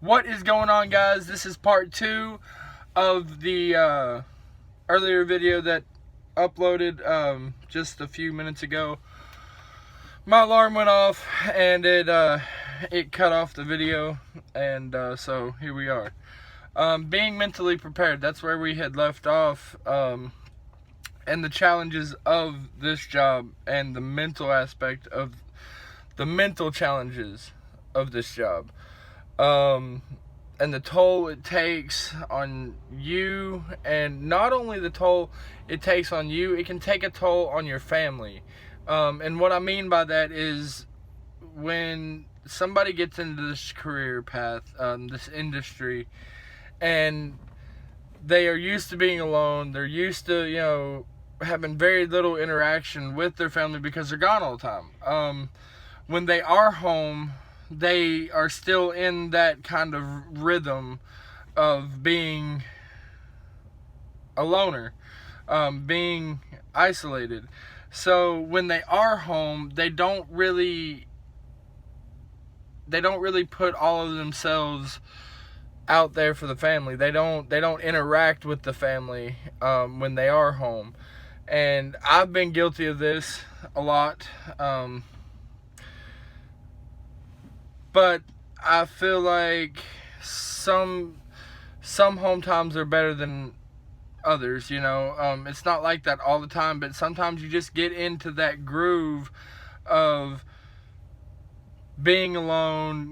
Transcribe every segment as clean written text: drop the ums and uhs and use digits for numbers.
What is going on, guys? This is part 2 of the earlier video that uploaded just a few minutes ago. My alarm went off and it cut off the video, and so here we are. Being mentally prepared, that's where we had left off, and the challenges of this job and the mental aspect of the mental challenges of this job. And the toll it takes on you, and not only the toll it takes on you, it can take a toll on your family. And what I mean by that is when somebody gets into this career path, this industry, and they are used to being alone, they're used to, having very little interaction with their family because they're gone all the time. When they are home, they are still in that kind of rhythm of being a loner, being isolated. So when they are home, they don't really put all of themselves out there for the family. They don't interact with the family when they are home. And I've been guilty of this a lot. But I feel like some home times are better than others, It's not like that all the time, but sometimes you just get into that groove of being alone,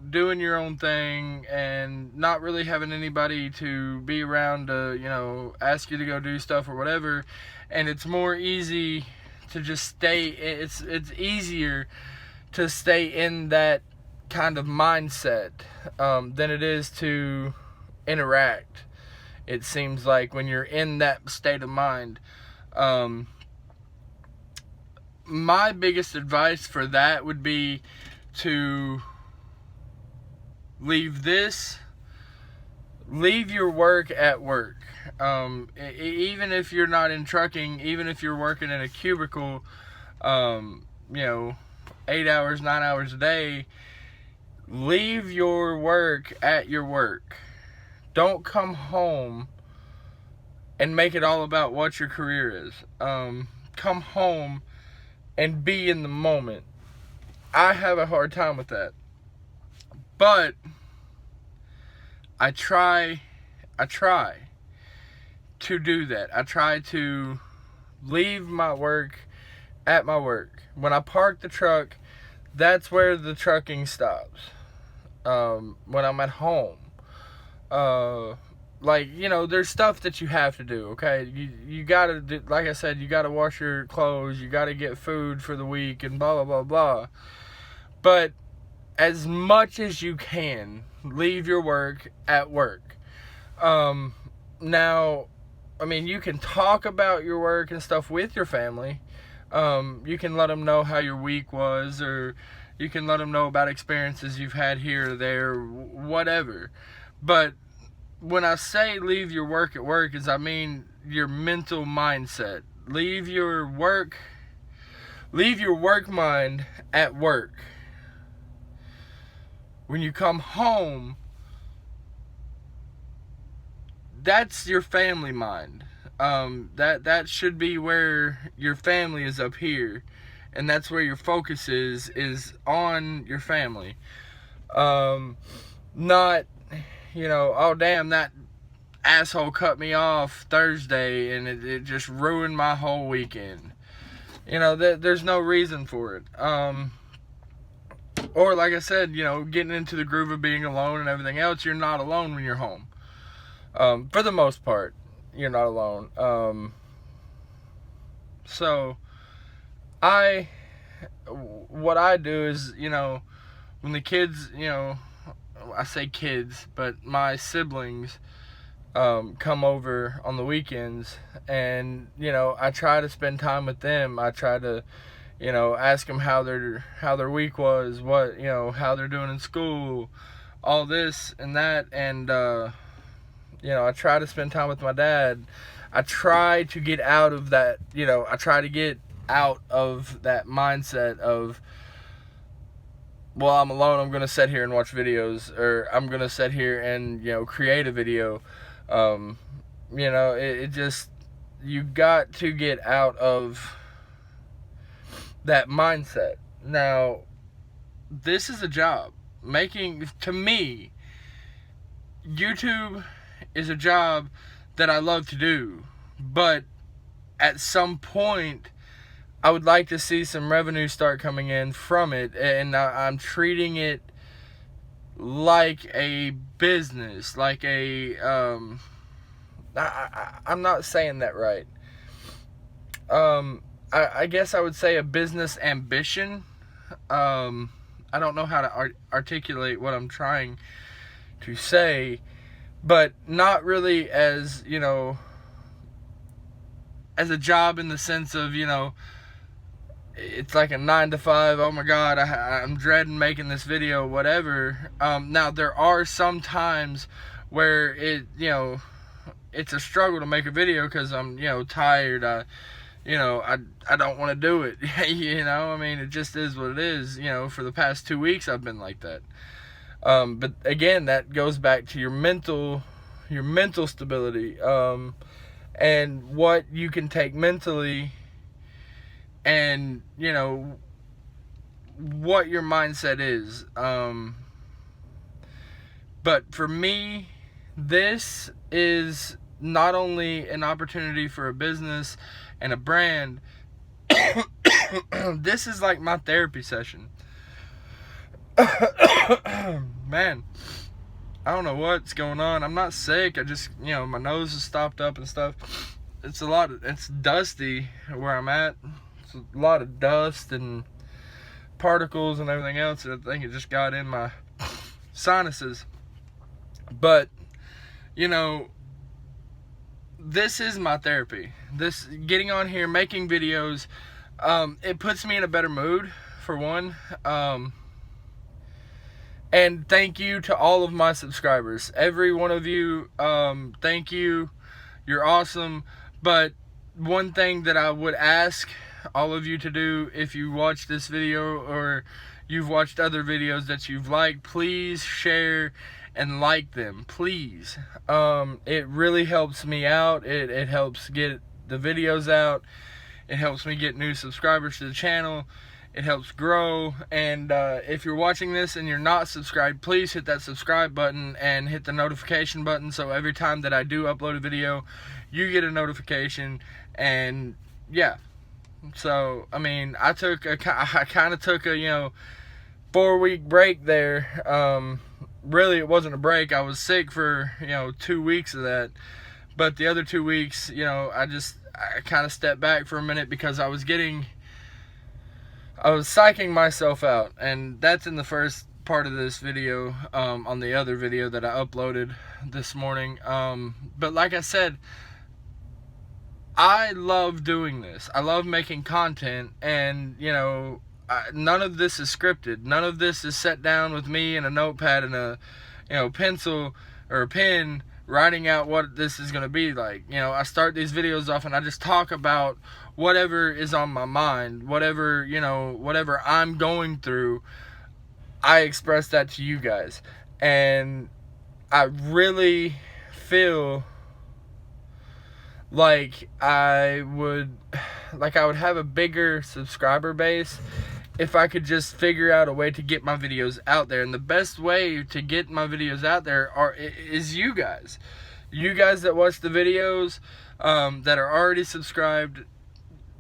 doing your own thing, and not really having anybody to be around to, ask you to go do stuff or whatever. And it's more easy to just stay, it's easier to stay in that kind of mindset than it is to interact. It seems like when you're in that state of mind. My biggest advice for that would be to leave your work at work. Even if you're not in trucking, even if you're working in a cubicle, 8 hours, 9 hours a day, leave your work at your work. Don't come home and make it all about what your career is. Come home and be in the moment. I have a hard time with that. But I try to do that. I try to leave my work at my work. When I park the truck, that's where the trucking stops. When I'm at home, there's stuff that you have to do. Okay, you gotta do, like I said, you gotta wash your clothes, you gotta get food for the week, and blah blah blah blah. But as much as you can, leave your work at work. Now, you can talk about your work and stuff with your family. You can let them know how your week was, or you can let them know about experiences you've had here or there, whatever. But when I say leave your work at work, I mean your mental mindset. Leave your work mind at work. When you come home, that's your family mind. That should be where your family is, up here. And that's where your focus is on your family. Not, oh damn, that asshole cut me off Thursday and it just ruined my whole weekend. There's no reason for it. Or like I said, getting into the groove of being alone and everything else, you're not alone when you're home. For the most part, you're not alone. So what I do is, when the kids, I say kids, but my siblings come over on the weekends, and I try to spend time with them. I try to ask them how their week was, what how they're doing in school, all this and that, and I try to spend time with my dad. I try to get out of that, I try to get out of that mindset of well, I'm alone, I'm gonna sit here and watch videos, or I'm gonna sit here and, you know, create a video. You know, it just, you got to get out of that mindset. Now, this is a job. To me, YouTube is a job that I love to do, but at some point, I would like to see some revenue start coming in from it, and I'm treating it like a business, like a, I'm not saying that right. I guess I would say a business ambition. I don't know how to articulate what I'm trying to say, but not really as, you know, as a job in the sense of, you know, it's like a 9 to 5. Oh my God, I'm dreading making this video, whatever. Now there are some times where you know, it's a struggle to make a video because I'm, you know, tired. You know, I don't want to do it. You know, I mean, it just is what it is. You know, for the past 2 weeks I've been like that. But again, that goes back to your mental stability, and what you can take mentally, and, you know, what your mindset is. But for me, this is not only an opportunity for a business and a brand, this is like my therapy session. Man, I don't know what's going on. I'm not sick. I just, you know, my nose is stopped up and stuff. It's dusty where I'm at. It's a lot of dust and particles and everything else, and I think it just got in my sinuses. But, you know, this is my therapy. This, getting on here, making videos, it puts me in a better mood, for one. And thank you to all of my subscribers. Every one of you, thank you. You're awesome. But one thing that I would ask all of you to do, if you watch this video or you've watched other videos that you've liked, please share and like them, please. It really helps me out. It helps get the videos out. It helps me get new subscribers to the channel. It helps grow. And if you're watching this and you're not subscribed, please hit that subscribe button and hit the notification button, so every time that I do upload a video, you get a notification. And yeah, so I mean, I kind of took a, you know, 4-week break there. Really, it wasn't a break. I was sick for, you know, 2 weeks of that, but the other 2 weeks, you know, I kind of stepped back for a minute because I was psyching myself out, and that's in the first part of this video, on the other video that I uploaded this morning. But like I said, I love doing this. I love making content, and, you know, none of this is scripted. None of this is set down with me and a notepad and a, you know, pencil or a pen writing out what this is going to be like. You know, I start these videos off and I just talk about whatever is on my mind, whatever, you know, whatever I'm going through, I express that to you guys. And I really feel like I would have a bigger subscriber base if I could just figure out a way to get my videos out there. And the best way to get my videos out there is you guys. You guys that watch the videos, that are already subscribed,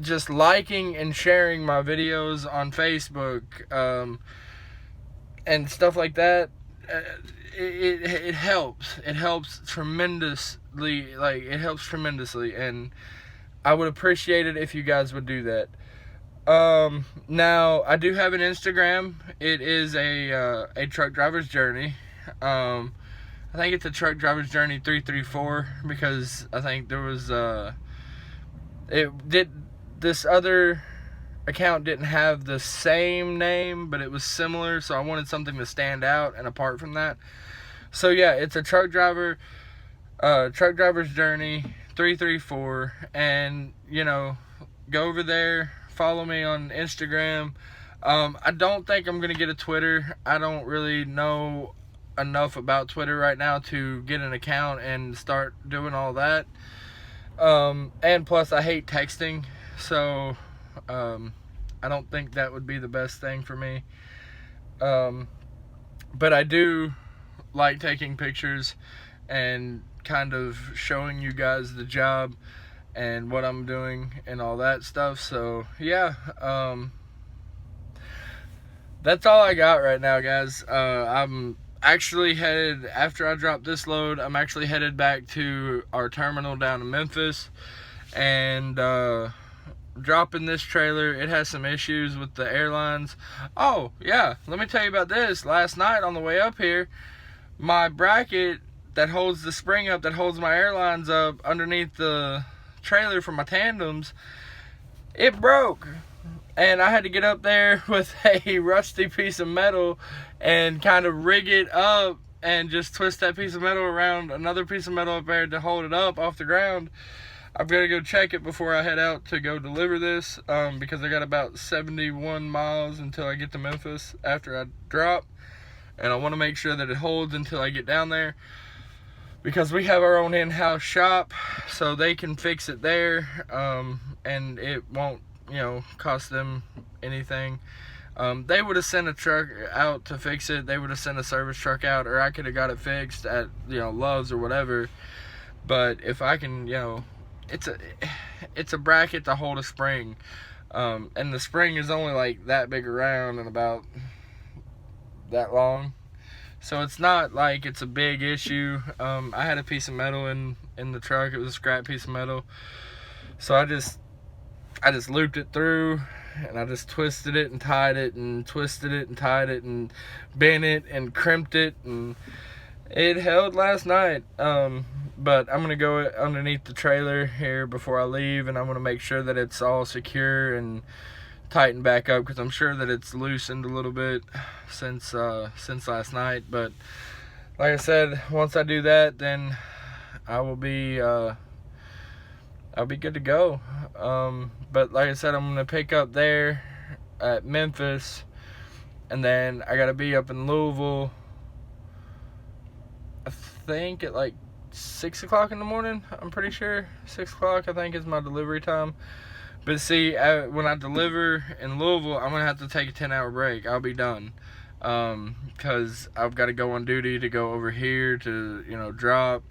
just liking and sharing my videos on Facebook, and stuff like that. It helps. It helps tremendously. Like, it helps tremendously, and I would appreciate it if you guys would do that. Now, I do have an Instagram. It is a truck driver's journey. I think it's a truck driver's journey 334, because I think there was this other account didn't have the same name, but it was similar, so I wanted something to stand out and apart from that. So yeah, it's a truck driver's journey 334, and, you know, go over there, follow me on Instagram. I don't think I'm gonna get a Twitter. I don't really know enough about Twitter right now to get an account and start doing all that. And plus, I hate texting, so I don't think that would be the best thing for me. But I do like taking pictures and kind of showing you guys the job and what I'm doing and all that stuff. So yeah, that's all I got right now, guys. I'm actually headed, after I drop this load, I'm actually headed back to our terminal down in Memphis and dropping this trailer. It has some issues with the airlines. Oh yeah, let me tell you about this. Last night on the way up here, my bracket that holds the spring up, that holds my airlines up underneath the trailer for my tandems, it broke. And I had to get up there with a rusty piece of metal and kind of rig it up and just twist that piece of metal around another piece of metal up there to hold it up off the ground. I've got to go check it before I head out to go deliver this, because I got about 71 miles until I get to Memphis after I drop. And I want to make sure that it holds until I get down there, because we have our own in-house shop, so they can fix it there, and it won't, cost them anything. They would have sent a truck out to fix it. They would have sent a service truck out, or I could have got it fixed at, Love's or whatever. But if I can, it's a bracket to hold a spring, and the spring is only like that big around and about that long, so it's not like it's a big issue. I had a piece of metal in the truck. It was a scrap piece of metal, so I just looped it through, and I just twisted it and tied it and twisted it and tied it and bent it and crimped it, and it held last night. But I'm gonna go underneath the trailer here before I leave, and I'm gonna make sure that it's all secure and tighten back up, because I'm sure that it's loosened a little bit since last night. But like I said, once I do that, then I will be I'll be good to go. But like I said, I'm gonna pick up there at Memphis, and then I gotta be up in Louisville, I think at like 6 o'clock in the morning. I'm pretty sure 6 o'clock I think is my delivery time. But see, when I deliver in Louisville, I'm going to have to take a 10-hour break. I'll be done. Because I've got to go on duty to go over here to, drop.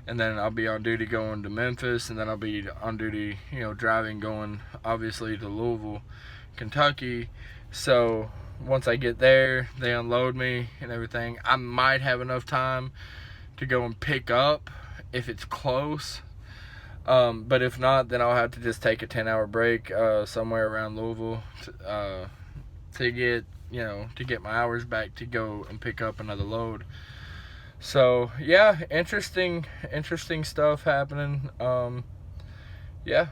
And then I'll be on duty going to Memphis. And then I'll be on duty, driving going, obviously, to Louisville, Kentucky. So once I get there, they unload me and everything. I might have enough time to go and pick up if it's close. But if not, then I'll have to just take a 10-hour break somewhere around Louisville to get my hours back to go and pick up another load. So yeah, interesting stuff happening. Yeah.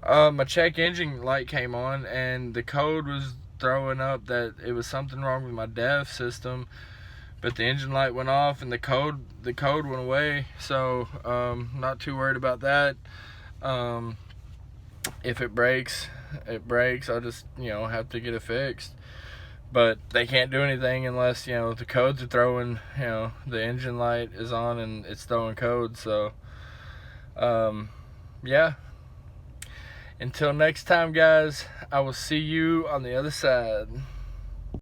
My check engine light came on, and the code was throwing up that it was something wrong with my DEF system. But the engine light went off and the code went away, so not too worried about that. If it breaks, it breaks. I'll just have to get it fixed. But they can't do anything unless the codes are throwing. The engine light is on and it's throwing codes. So yeah. Until next time, guys, I will see you on the other side.